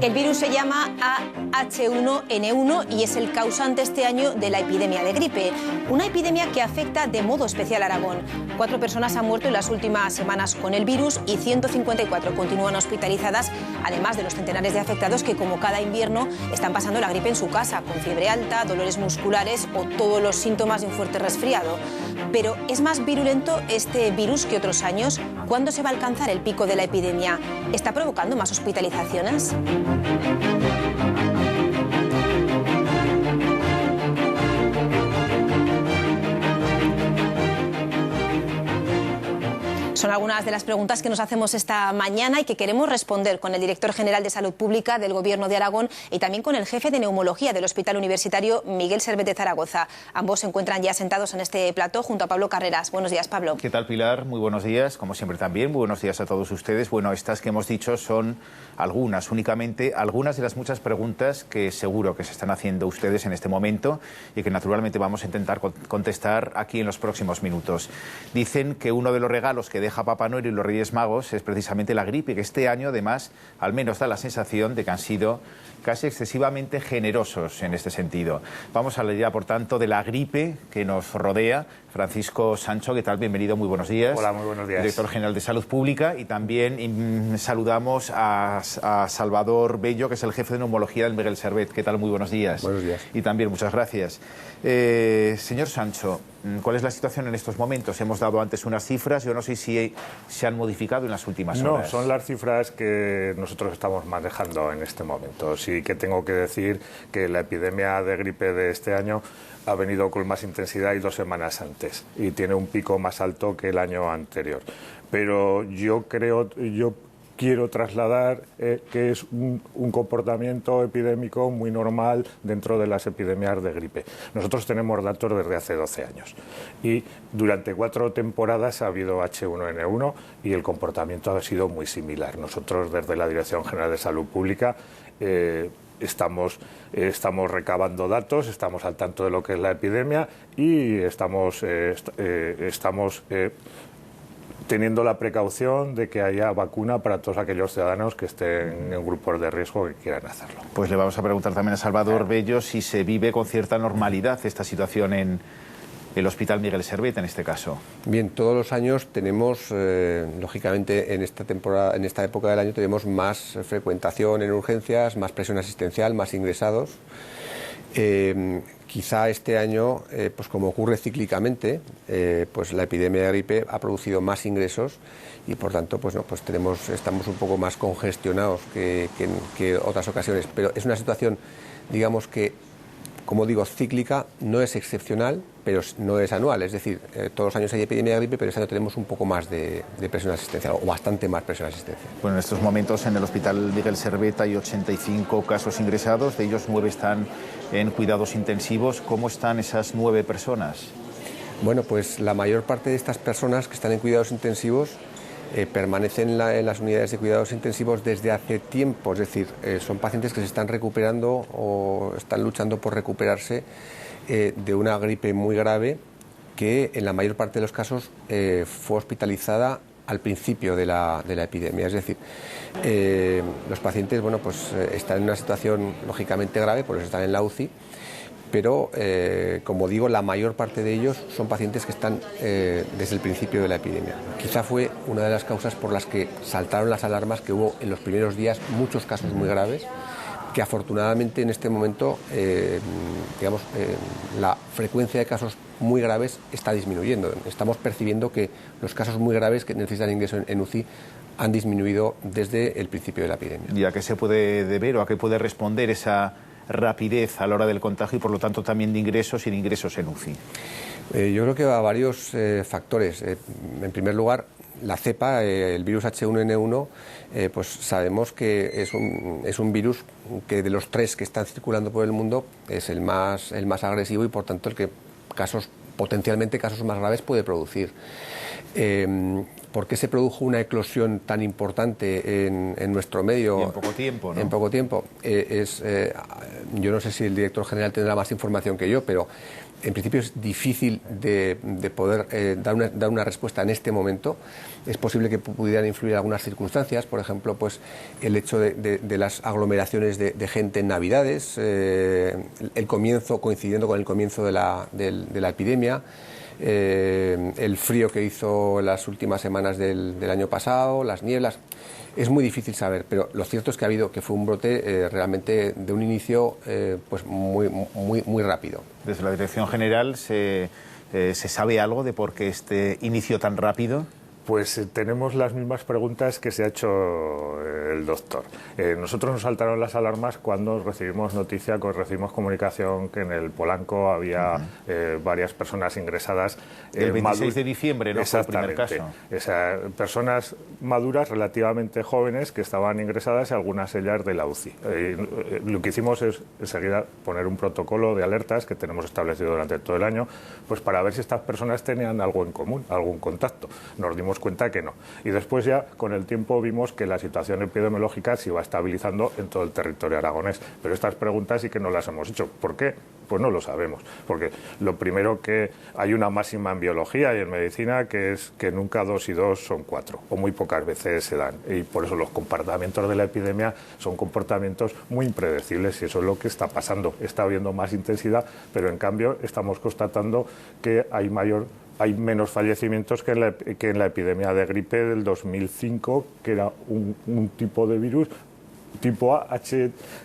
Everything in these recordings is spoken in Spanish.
El virus se llama H1N1 y es el causante este año de la epidemia de gripe. Una epidemia que afecta de modo especial a Aragón. 4 personas han muerto en las últimas semanas con el virus y 154 continúan hospitalizadas, además de los centenares de afectados que, como cada invierno, están pasando la gripe en su casa, con fiebre alta, dolores musculares o todos los síntomas de un fuerte resfriado. Pero ¿es más virulento este virus que otros años? ¿Cuándo se va a alcanzar el pico de la epidemia? ¿Está provocando más hospitalizaciones? Son algunas de las preguntas que nos hacemos esta mañana y que queremos responder con el director general de Salud Pública del Gobierno de Aragón y también con el jefe de neumología del Hospital Universitario Miguel Servet de Zaragoza. Ambos se encuentran ya sentados en este plató junto a Pablo Carreras. Buenos días, Pablo. ¿Qué tal, Pilar? Muy buenos días, como siempre también. Muy buenos días a todos ustedes. Bueno, estas que hemos dicho son únicamente algunas de las muchas preguntas que seguro que se están haciendo ustedes en este momento y que naturalmente vamos a intentar contestar aquí en los próximos minutos. Dicen que uno de los regalos que deja Papá Noel y los Reyes Magos es precisamente la gripe, que este año además al menos da la sensación de que han sido casi excesivamente generosos en este sentido. Vamos a hablar ya, por tanto, de la gripe que nos rodea. Francisco Sancho, ¿qué tal? Bienvenido, muy buenos días. Hola, muy buenos días. Director General de Salud Pública. Y también saludamos a Salvador Bello, que es el jefe de neumología del Miguel Servet. ¿Qué tal? Muy buenos días. Buenos días. Y también, muchas gracias. Señor Sancho, ¿cuál es la situación en estos momentos? Hemos dado antes unas cifras, yo no sé si se han modificado en las últimas horas. No, son las cifras que nosotros estamos manejando en este momento. Sí que tengo que decir que la epidemia de gripe de este año ha venido con más intensidad y 2 semanas antes y tiene un pico más alto que el año anterior. Pero yo quiero trasladar que es un comportamiento epidémico muy normal dentro de las epidemias de gripe. Nosotros tenemos datos desde hace 12 años y durante 4 temporadas ha habido H1N1 y el comportamiento ha sido muy similar. Nosotros desde la Dirección General de Salud Pública estamos recabando datos, estamos al tanto de lo que es la epidemia y estamos teniendo la precaución de que haya vacuna para todos aquellos ciudadanos que estén en grupos de riesgo que quieran hacerlo. Pues le vamos a preguntar también a Salvador Bello si se vive con cierta normalidad esta situación en el Hospital Miguel Servet, en este caso. Bien, todos los años tenemos, lógicamente, en esta época del año tenemos más frecuentación en urgencias, más presión asistencial, más ingresados. Quizá este año, pues como ocurre cíclicamente, pues la epidemia de gripe ha producido más ingresos y por tanto pues estamos un poco más congestionados que otras ocasiones. Pero es una situación, digamos que, como digo, cíclica, no es excepcional, pero no es anual. Es decir, todos los años hay epidemia de gripe, pero este año tenemos un poco más de presión asistencial, o bastante más presión asistencial. Bueno, en estos momentos en el Hospital Miguel Servet hay 85 casos ingresados, de ellos 9 están en cuidados intensivos. ¿Cómo están esas 9 personas? Bueno, pues la mayor parte de estas personas que están en cuidados intensivos permanecen en las unidades de cuidados intensivos desde hace tiempo, es decir, son pacientes que se están recuperando o están luchando por recuperarse de una gripe muy grave que en la mayor parte de los casos fue hospitalizada al principio de la epidemia. Es decir, los pacientes están en una situación lógicamente grave, por eso están en la UCI, pero, como digo, la mayor parte de ellos son pacientes que están desde el principio de la epidemia. Quizá fue una de las causas por las que saltaron las alarmas, que hubo en los primeros días muchos casos muy graves, que afortunadamente en este momento, la frecuencia de casos muy graves está disminuyendo. Estamos percibiendo que los casos muy graves que necesitan ingreso en UCI han disminuido desde el principio de la epidemia. ¿Y a qué se puede deber o a qué puede responder esa rapidez a la hora del contagio y por lo tanto también de ingresos y de ingresos en UCI? Yo creo que va a varios factores. En primer lugar, la cepa, el virus H1N1, pues sabemos que es un virus que de los 3 que están circulando por el mundo es el más agresivo y por tanto el que potencialmente casos más graves puede producir. ¿Por qué se produjo una eclosión tan importante en nuestro medio? Y en poco tiempo, ¿no? En poco tiempo. Yo no sé si el director general tendrá más información que yo, pero en principio es difícil de poder dar una respuesta en este momento. Es posible que pudieran influir algunas circunstancias, por ejemplo, pues el hecho de las aglomeraciones de gente en Navidades, el comienzo, coincidiendo con el comienzo de la epidemia, el frío que hizo las últimas semanas del año pasado, las nieblas. Es muy difícil saber, pero lo cierto es que fue un brote realmente de un inicio pues muy rápido. Desde la Dirección General, ¿se sabe algo de por qué este inicio tan rápido? Pues tenemos las mismas preguntas que se ha hecho el doctor. Nosotros nos saltaron las alarmas cuando recibimos comunicación que en el Polanco había varias personas ingresadas. El 26 de diciembre, ¿no? Fue el primer caso. Personas maduras, relativamente jóvenes, que estaban ingresadas y algunas ellas de la UCI. Lo que hicimos es enseguida poner un protocolo de alertas que tenemos establecido durante todo el año, pues para ver si estas personas tenían algo en común, algún contacto. Nos dimos cuenta que no. Y después ya, con el tiempo, vimos que la situación epidemiológica se iba estabilizando en todo el territorio aragonés. Pero estas preguntas sí que no las hemos hecho. ¿Por qué? Pues no lo sabemos. Porque lo primero, que hay una máxima en biología y en medicina, que es que nunca 2 y 2 son 4, o muy pocas veces se dan. Y por eso los comportamientos de la epidemia son comportamientos muy impredecibles, y eso es lo que está pasando. Está habiendo más intensidad, pero en cambio estamos constatando que hay menos fallecimientos que en la epidemia de gripe del 2005, que era un tipo de virus tipo A,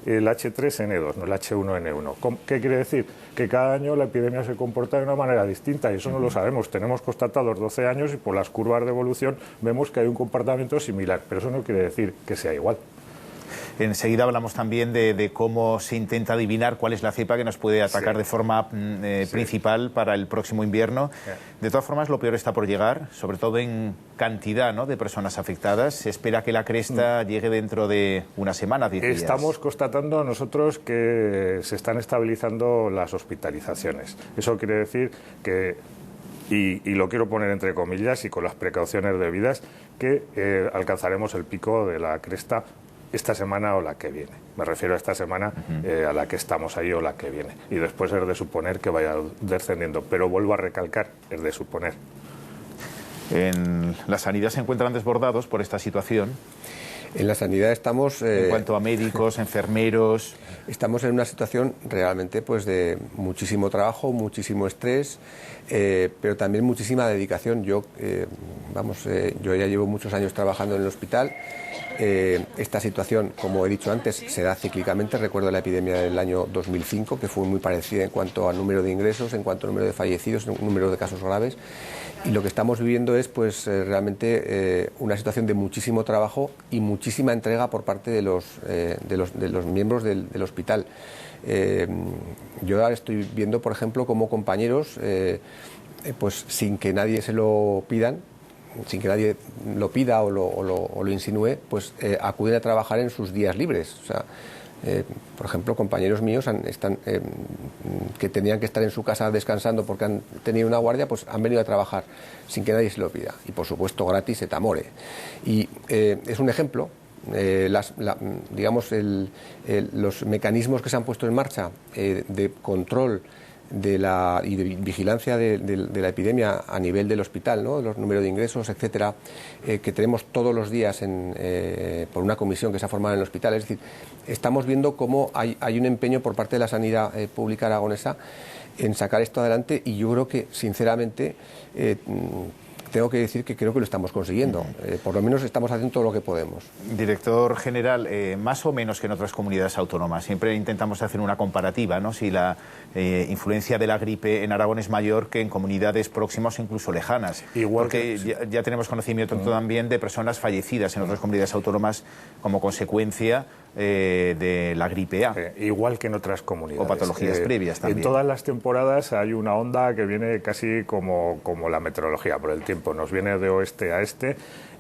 el H3N2, no el H1N1. ¿Qué quiere decir? Que cada año la epidemia se comporta de una manera distinta, y eso no lo sabemos. Tenemos constatados 12 años y por las curvas de evolución vemos que hay un comportamiento similar, pero eso no quiere decir que sea igual. Enseguida hablamos también de cómo se intenta adivinar cuál es la cepa que nos puede atacar de forma principal para el próximo invierno. De todas formas, lo peor está por llegar, sobre todo en cantidad, ¿no?, de personas afectadas. Se espera que la cresta llegue dentro de una semana, 10 días. Estamos constatando nosotros que se están estabilizando las hospitalizaciones. Eso quiere decir que, y lo quiero poner entre comillas y con las precauciones debidas, que alcanzaremos el pico de la cresta esta semana o la que viene. Me refiero a esta semana a la que estamos ahí o la que viene. Y después es de suponer que vaya descendiendo. Pero vuelvo a recalcar, es de suponer. En la sanidad se encuentran desbordados por esta situación. En la sanidad estamos... en cuanto a médicos, enfermeros... Estamos en una situación realmente pues de muchísimo trabajo, muchísimo estrés, pero también muchísima dedicación. Yo ya llevo muchos años trabajando en el hospital. Esta situación, como he dicho antes, se da cíclicamente. Recuerdo la epidemia del año 2005, que fue muy parecida en cuanto a número de ingresos, en cuanto a número de fallecidos, número de casos graves. Y lo que estamos viviendo es realmente una situación de muchísimo trabajo y muchísima entrega por parte de los miembros del hospital. Yo ahora estoy viendo, por ejemplo, cómo compañeros, pues sin que nadie se lo pidan, sin que nadie lo pida o lo insinúe, pues acuden a trabajar en sus días libres. O sea, por ejemplo, compañeros míos que tenían que estar en su casa descansando porque han tenido una guardia, pues han venido a trabajar sin que nadie se lo pida. Y por supuesto gratis et amore. Y es un ejemplo. Los mecanismos que se han puesto en marcha de control y de vigilancia de la epidemia a nivel del hospital, ¿no?, los números de ingresos, etcétera, que tenemos todos los días por una comisión que se ha formado en el hospital. Es decir, estamos viendo cómo hay un empeño por parte de la sanidad pública aragonesa en sacar esto adelante, y yo creo que, sinceramente, tengo que decir que creo que lo estamos consiguiendo. Por lo menos estamos haciendo todo lo que podemos. Director general, más o menos que en otras comunidades autónomas. Siempre intentamos hacer una comparativa, ¿no?, si la influencia de la gripe en Aragón es mayor que en comunidades próximas o incluso lejanas. Igual porque ya tenemos conocimiento también de personas fallecidas en otras comunidades autónomas como consecuencia de la gripe A. Igual que en otras comunidades. O patologías previas también. En todas las temporadas hay una onda que viene casi como la meteorología, por el tiempo. Nos viene de oeste a este,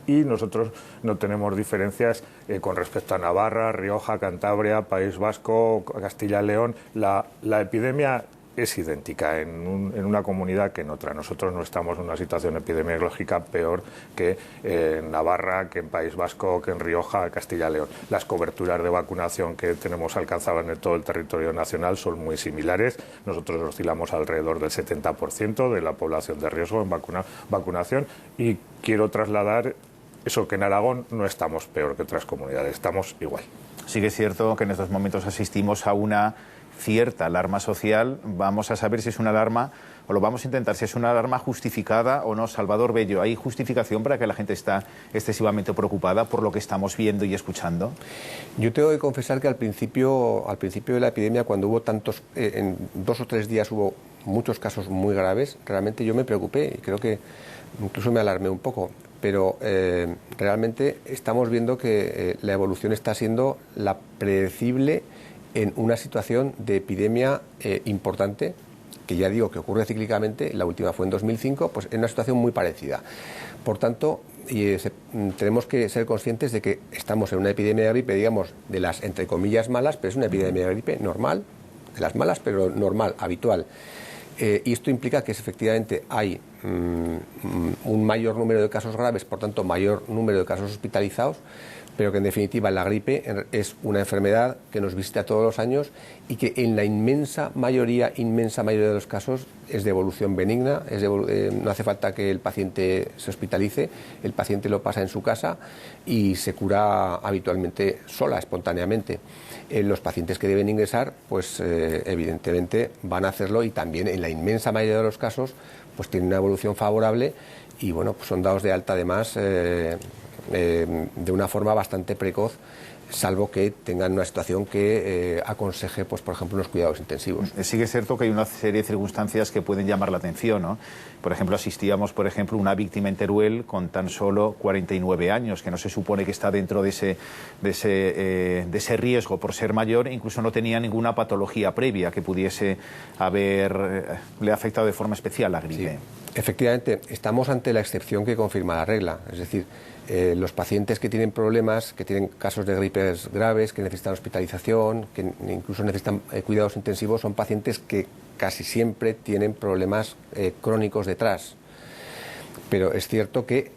y nosotros no tenemos diferencias con respecto a Navarra, Rioja, Cantabria, País Vasco, Castilla y León. La epidemia es idéntica en una comunidad que en otra. Nosotros no estamos en una situación epidemiológica peor que en Navarra, que en País Vasco, que en Rioja, Castilla y León. Las coberturas de vacunación que tenemos alcanzadas en todo el territorio nacional son muy similares. Nosotros oscilamos alrededor del 70% de la población de riesgo en vacunación, y quiero trasladar eso, que en Aragón no estamos peor que otras comunidades, estamos igual. Sí que es cierto que en estos momentos asistimos a una cierta alarma social. Vamos a saber si es una alarma, o lo vamos a intentar, si es una alarma justificada o no. Salvador Bello, ¿hay justificación para que la gente está excesivamente preocupada por lo que estamos viendo y escuchando? Yo tengo que confesar que al principio de la epidemia, cuando hubo tantos, en 2 o 3 días hubo muchos casos muy graves, realmente yo me preocupé y creo que incluso me alarmé un poco. Pero realmente estamos viendo que la evolución está siendo la predecible en una situación de epidemia importante, que ya digo que ocurre cíclicamente. La última fue en 2005, pues en una situación muy parecida. Por tanto, tenemos que ser conscientes de que estamos en una epidemia de gripe, digamos, de las entre comillas malas, pero es una epidemia de gripe normal, de las malas, pero normal, habitual. Y esto implica que efectivamente hay un mayor número de casos graves, por tanto mayor número de casos hospitalizados, pero que en definitiva la gripe es una enfermedad que nos visita todos los años y que en la inmensa mayoría de los casos es de evolución benigna. No hace falta que el paciente se hospitalice, el paciente lo pasa en su casa y se cura habitualmente sola, espontáneamente. Los pacientes que deben ingresar, pues evidentemente van a hacerlo, y también en la inmensa mayoría de los casos pues tienen una evolución favorable y bueno, pues son dados de alta además de una forma bastante precoz, salvo que tengan una situación que aconseje, pues por ejemplo, unos cuidados intensivos. Sí que es cierto que hay una serie de circunstancias que pueden llamar la atención, ¿no? Por ejemplo, asistíamos, por ejemplo, una víctima en Teruel con tan solo 49 años, que no se supone que está dentro de ese riesgo por ser mayor, e incluso no tenía ninguna patología previa que pudiese haberle afectado de forma especial la gripe. Sí, efectivamente, estamos ante la excepción que confirma la regla, es decir, los pacientes que tienen problemas, que tienen casos de gripes graves, que necesitan hospitalización, que incluso necesitan cuidados intensivos, son pacientes que casi siempre tienen problemas crónicos detrás. Pero es cierto que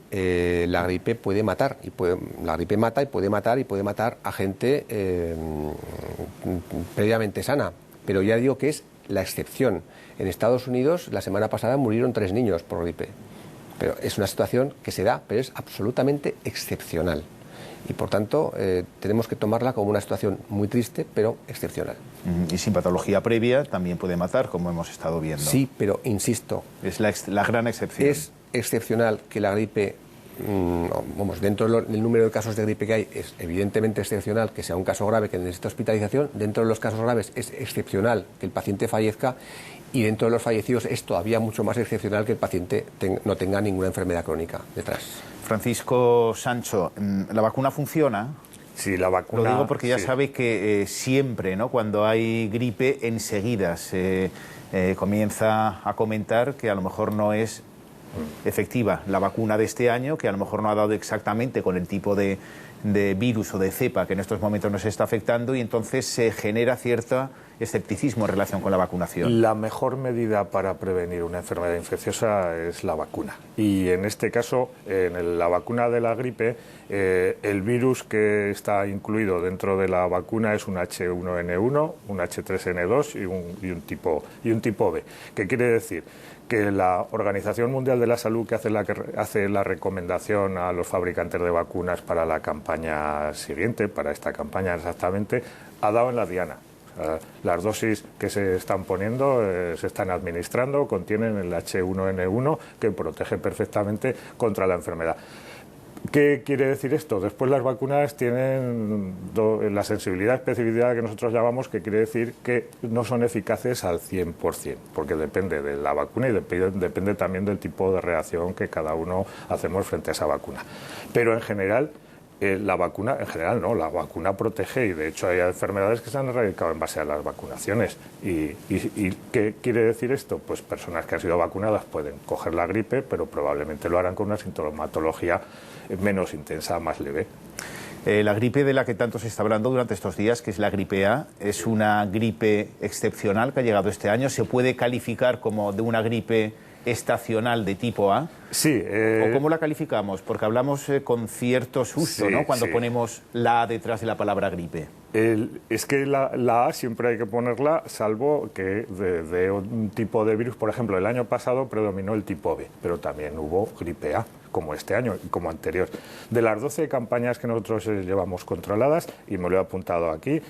la gripe puede matar, la gripe mata y puede matar a gente previamente sana. Pero ya digo que es la excepción. En Estados Unidos, la semana pasada murieron 3 niños por gripe. Pero es una situación que se da, pero es absolutamente excepcional. Y por tanto, tenemos que tomarla como una situación muy triste, pero excepcional. Y sin patología previa también puede matar, como hemos estado viendo. Sí, pero insisto. Es la gran excepción. Es excepcional que la gripe, dentro del número de casos de gripe que hay, es evidentemente excepcional que sea un caso grave que necesita hospitalización. Dentro de los casos graves es excepcional que el paciente fallezca. Y dentro de los fallecidos es todavía mucho más excepcional que el paciente no tenga ninguna enfermedad crónica detrás. Francisco Sancho, ¿la vacuna funciona? Sí, la vacuna... Lo digo porque ya sí. sabe que siempre, ¿no?, cuando hay gripe, enseguida se comienza a comentar que a lo mejor no es efectiva la vacuna de este año, que a lo mejor no ha dado exactamente con el tipo de virus o de cepa que en estos momentos nos está afectando, y entonces se genera cierto escepticismo en relación con la vacunación. La mejor medida para prevenir una enfermedad infecciosa es la vacuna. Y en este caso, en la vacuna de la gripe, el virus que está incluido dentro de la vacuna es un H1N1, un H3N2 y un tipo B. ¿Qué quiere decir? Que la Organización Mundial de la Salud, que hace la recomendación a los fabricantes de vacunas para la campaña siguiente, para esta campaña exactamente, ha dado en la diana. Las dosis que se están poniendo, se están administrando, contienen el H1N1 que protege perfectamente contra la enfermedad. ¿Qué quiere decir esto? Después las vacunas tienen la sensibilidad, especificidad que nosotros llamamos, que quiere decir que no son eficaces al 100%, porque depende de la vacuna y depende también del tipo de reacción que cada uno hacemos frente a esa vacuna. Pero en general, la vacuna protege, y de hecho hay enfermedades que se han erradicado en base a las vacunaciones. ¿Y qué quiere decir esto? Pues personas que han sido vacunadas pueden coger la gripe, pero probablemente lo harán con una sintomatología menos intensa, más leve. La gripe de la que tanto se está hablando durante estos días, que es la gripe A, es una gripe excepcional que ha llegado este año. ¿Se puede calificar como de una gripe estacional de tipo A? Sí. ¿O cómo la calificamos? Porque hablamos con cierto susto, sí, ¿no?, cuando sí. ponemos la A detrás de la palabra gripe. Es que la A siempre hay que ponerla, salvo que de un tipo de virus. Por ejemplo, el año pasado predominó el tipo B, pero también hubo gripe A, como este año y como anterior. De las 12 campañas que nosotros llevamos controladas, y me lo he apuntado aquí,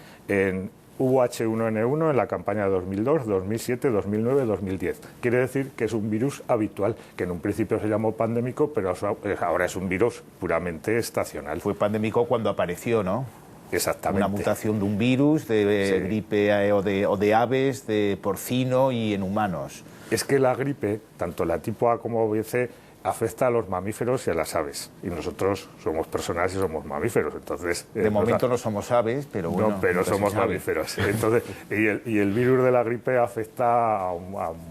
hubo H1N1 en la campaña de 2002, 2007, 2009, 2010. Quiere decir que es un virus habitual, que en un principio se llamó pandémico, pero ahora es un virus puramente estacional. Fue pandémico cuando apareció, ¿no? Exactamente. Una mutación de un virus, de Sí. gripe o de aves, de porcino y en humanos. Es que la gripe, tanto la tipo A como B, afecta a los mamíferos y a las aves. Y nosotros somos personas y somos mamíferos. Entonces, De momento no somos aves, pero bueno. no, pero nunca se somos sabe. mamíferos. Entonces, y el virus de la gripe afecta a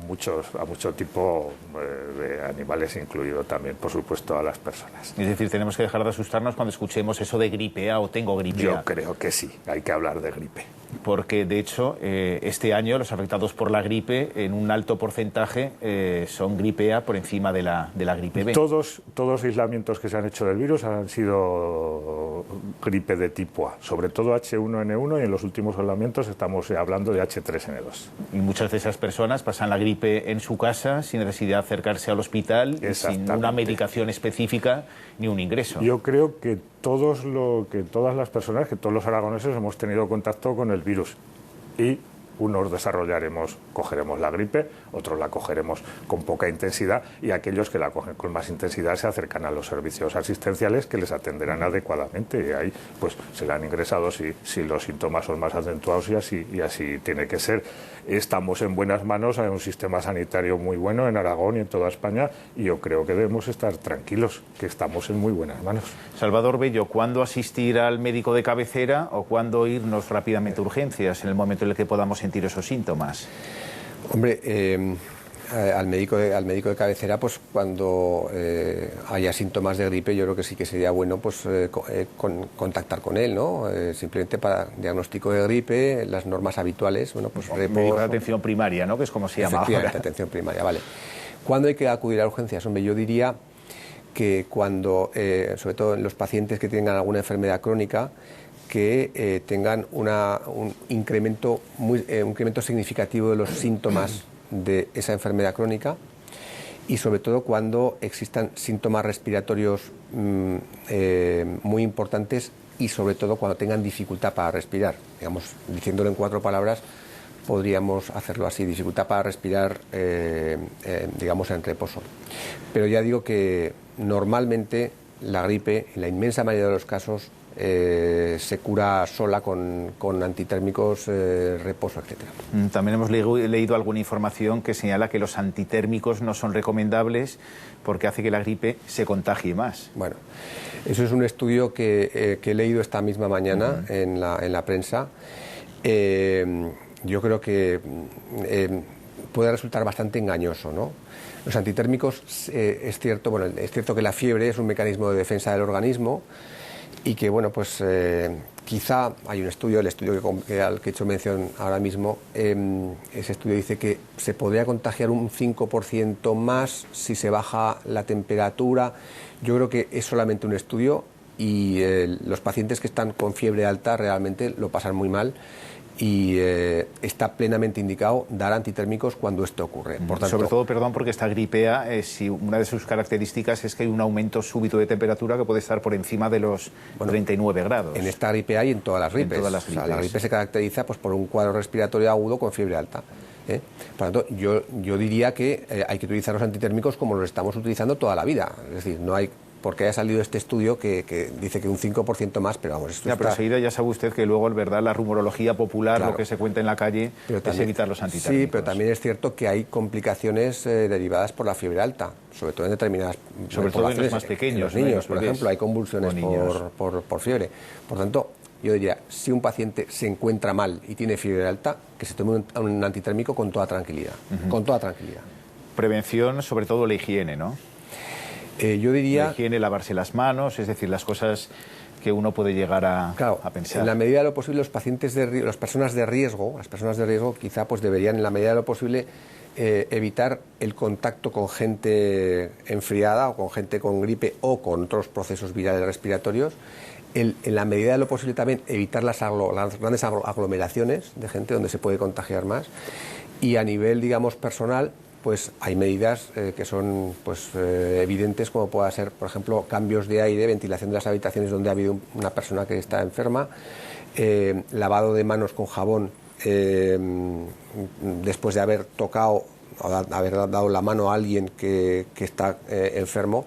mucho tipo de animales, incluido también, por supuesto, a las personas. Es decir, tenemos que dejar de asustarnos cuando escuchemos eso de gripe A o tengo gripe Yo A. creo que sí, hay que hablar de gripe. Porque, de hecho, este año los afectados por la gripe, en un alto porcentaje, son gripe A por encima de la gripe B. Todos los aislamientos que se han hecho del virus han sido gripe de tipo A, sobre todo H1N1, y en los últimos aislamientos estamos hablando de H3N2. Y muchas de esas personas pasan la gripe en su casa sin necesidad de acercarse al hospital, y sin una medicación específica ni un ingreso. Yo creo que todas las personas, que todos los aragoneses hemos tenido contacto con el virus, y unos cogeremos la gripe, otros la cogeremos con poca intensidad, y aquellos que la cogen con más intensidad se acercan a los servicios asistenciales, que les atenderán adecuadamente, y ahí pues se le han ingresado si los síntomas son más acentuados, y así tiene que ser. Estamos en buenas manos, hay un sistema sanitario muy bueno en Aragón y en toda España, y yo creo que debemos estar tranquilos, que estamos en muy buenas manos. Salvador Bello, ¿cuándo asistir al médico de cabecera o cuándo irnos rápidamente a urgencias en el momento en el que podamos sentir esos síntomas? Hombre, al médico de cabecera, pues cuando haya síntomas de gripe, yo creo que sí que sería bueno pues contactar con él, ¿no? Simplemente para diagnóstico de gripe, las normas habituales, bueno, pues médico de atención primaria, ¿no?, que es como se llama ahora. Atención primaria, vale. ¿Cuándo hay que acudir a urgencias? Hombre, yo diría que cuando, sobre todo en los pacientes que tengan alguna enfermedad crónica, que tengan un incremento significativo de los síntomas de esa enfermedad crónica, y sobre todo cuando existan síntomas respiratorios muy importantes, y sobre todo cuando tengan dificultad para respirar. Digamos, diciéndolo en 4 palabras, podríamos hacerlo así: dificultad para respirar, digamos, en reposo. Pero ya digo que normalmente la gripe, en la inmensa mayoría de los casos, se cura sola con antitérmicos, reposo, etc. También hemos leído alguna información que señala que los antitérmicos no son recomendables porque hace que la gripe se contagie más. Bueno, eso es un estudio que he leído esta misma mañana en la prensa. Yo creo que puede resultar bastante engañoso, ¿no? Los antitérmicos, es cierto que la fiebre es un mecanismo de defensa del organismo, y que, bueno, pues quizá hay un estudio, el estudio al que he hecho mención ahora mismo, ese estudio dice que se podría contagiar un 5% más si se baja la temperatura. Yo creo que es solamente un estudio, y los pacientes que están con fiebre alta realmente lo pasan muy mal, y está plenamente indicado dar antitérmicos cuando esto ocurre. Por tanto, sobre todo, perdón, porque esta gripe A, si una de sus características es que hay un aumento súbito de temperatura que puede estar por encima de los 39 grados. En esta gripe A y en todas las gripes. En todas las gripes. O sea, la gripe se caracteriza pues por un cuadro respiratorio agudo con fiebre alta. Por lo tanto, yo diría que hay que utilizar los antitérmicos como los estamos utilizando toda la vida. Es decir, no hay porque haya salido este estudio que dice que un 5% más, pero vamos, esto pero enseguida ya sabe usted que luego, en verdad, la rumorología popular, claro, lo que se cuenta en la calle, es evitar los antitérmicos. Sí, pero también es cierto que hay complicaciones derivadas por la fiebre alta, sobre todo en determinadas poblaciones. Sobre todo en los más pequeños. En los niños, por ejemplo, hay convulsiones por fiebre. Por tanto, yo diría, si un paciente se encuentra mal y tiene fiebre alta, que se tome un antitérmico con toda tranquilidad. Con toda tranquilidad. Prevención, sobre todo la higiene, ¿no? Yo diría... La higiene, lavarse las manos, es decir, las cosas que uno puede llegar a pensar. En la medida de lo posible, las personas de riesgo quizá pues deberían, en la medida de lo posible, evitar el contacto con gente enfriada o con gente con gripe o con otros procesos virales respiratorios. En la medida de lo posible también evitar las grandes aglomeraciones de gente donde se puede contagiar más. Y a nivel, digamos, personal, pues hay medidas que son evidentes, como pueda ser, por ejemplo, cambios de aire, ventilación de las habitaciones donde ha habido una persona que está enferma, lavado de manos con jabón después de haber tocado o haber dado la mano a alguien que está enfermo,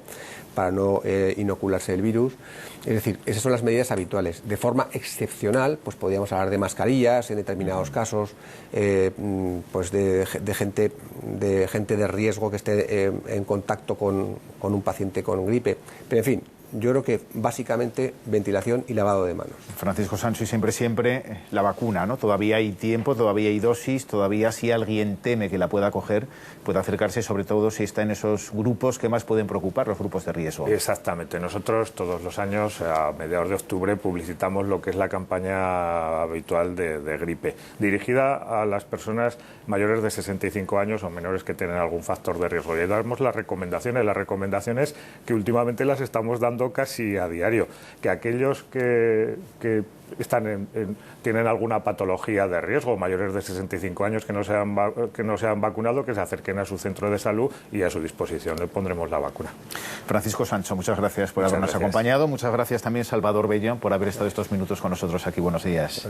para no inocularse el virus. Es decir, esas son las medidas habituales. De forma excepcional, pues podríamos hablar de mascarillas en determinados casos, pues de gente de riesgo que esté en contacto con un paciente con gripe. Pero, en fin, yo creo que básicamente ventilación y lavado de manos. Francisco Sancho, y siempre la vacuna, ¿no? Todavía hay tiempo, todavía hay dosis, todavía si alguien teme que la pueda coger, puede acercarse, sobre todo si está en esos grupos que más pueden preocupar, los grupos de riesgo. Exactamente. Nosotros todos los años, a mediados de octubre, publicitamos lo que es la campaña habitual de gripe, dirigida a las personas mayores de 65 años o menores que tienen algún factor de riesgo. Y damos las recomendaciones que últimamente las estamos dando casi a diario, que aquellos que tienen alguna patología de riesgo, mayores de 65 años que no se han vacunado, que se acerquen a su centro de salud y a su disposición le pondremos la vacuna. Francisco Sancho, muchas gracias por habernos acompañado. Muchas gracias también, Salvador Bellón, por haber estado estos minutos con nosotros aquí. Buenos días.